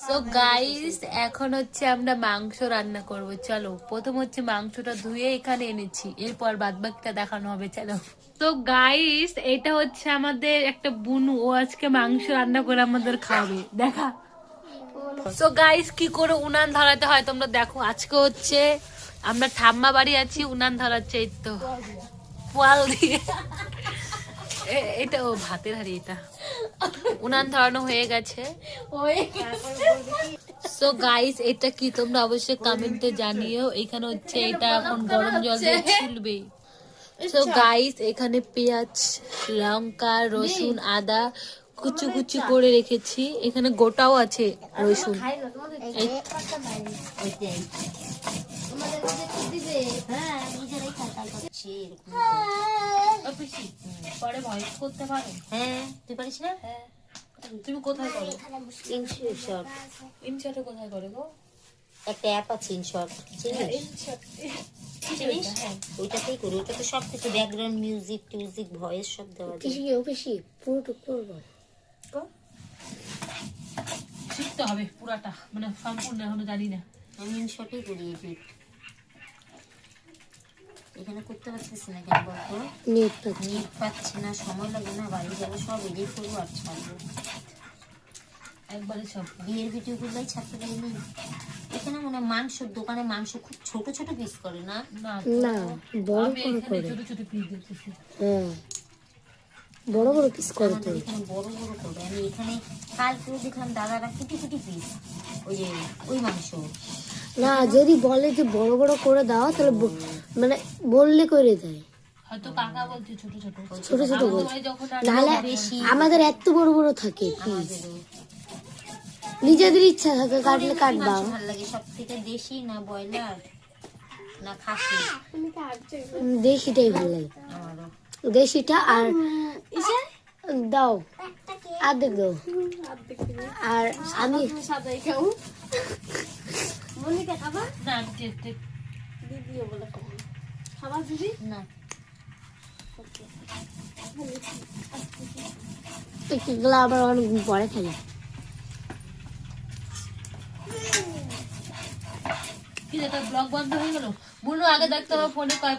So guys এখন হচ্ছে আমরা মাংস রান্না করব। চলো প্রথম হচ্ছে মাংসটা ধুয়ে এখানে এনেছি, এরপর বাদবাকিটা দেখানো হবে। চলো। তো গাইস এটা হচ্ছে আমাদের একটা বুনু, ও আজকে মাংস রান্না করে আমাদের খাওয়াবে। দেখা। সো গাইস কি করে উনান ধরাতে হয় তোমরা দেখো। আজকে হচ্ছে আমরা ঠাম্মা বাড়ি আছি, উনান ধরাচ্ছে এই তো পোয়াল দিয়ে। এটা ও ভাতের হাড়ি, এটা উনান ধরানো হয়ে গেছে। সো গাইস এটা কি তোমরা অবশ্যই কমেন্টে জানিও। এখানে হচ্ছে এটা এখন গরম জল দিয়ে ছুলবে। সো গাইস এখানে পেঁয়াজ, লঙ্কা, রসুন, আদা কুচু কুচু করে রেখেছি। এখানে গোটাও আছে রসুন। পরে ভয়েস করতে পারো? হ্যাঁ, তুই পারিস না? হ্যাঁ। তুমি কোথায় করো? ইনশট। ইনশটে কোথায় করে গো? একটা অ্যাপ আছে ইনশট, চিনিস? ওইটাতেই করি। ওটাতে সব কিছু ব্যাকগ্রাউন্ড মিউজিক টিউজিক ভয়েস সব দেওয়া যায়। বেশি পুরোটুকু করবো, শিখতে হবে পুরাটা, মানে সম্পূর্ণ এখনো জানি না। আমি ইনশটেই করি এডিট। এখানে করতে পারতেছি না কেন বলতো? নেট পাচ্ছি না, সময় লাগে না, বাড়ি যাবো, সব এডিট করবো আর ছাড়বো একবারে। সব বিয়ের ভিডিও গুলোই ছাড়তে পারিনি। এখানে মনে মাংসের দোকানে মাংস খুব ছোট ছোট পিস করে না? না বড় করে ছোট ছোট পিস দিতেছি। হ্যাঁ বড় বড় পিস করে তো এখানে বড় বড় করে। আমি এখানে কালকেও দেখলাম দাদারা কুটি কুটি পিস ওই মাংস। না যদি বলে যে বড় বড় করে দাও তাহলে মানে বললে করে দেয়। হয়তো কাকা বলছে ছোট ছোট ছোট ছোট নাহলে আমাদের এত বড় বড় থাকে পিস। নিজেদের ইচ্ছা থাকে কাটলে কাটবা। ভালো লাগে সব থেকে দেশি না ব্রয়লার না খাসি? দেশিটাই ভালো লাগে আমারও, দেশিটা। আর দাও আর্ধেক দাও। আর আমি সাদাই খাও। মনিকা খাবা না? দিদিও বলে খাবা দিদি না। এগুলো আবার অনেক পরে খেলে। কি ব্লগ বন্ধ হয়ে গেল? বুনু আগে দেখতে হবে ফোনে কয়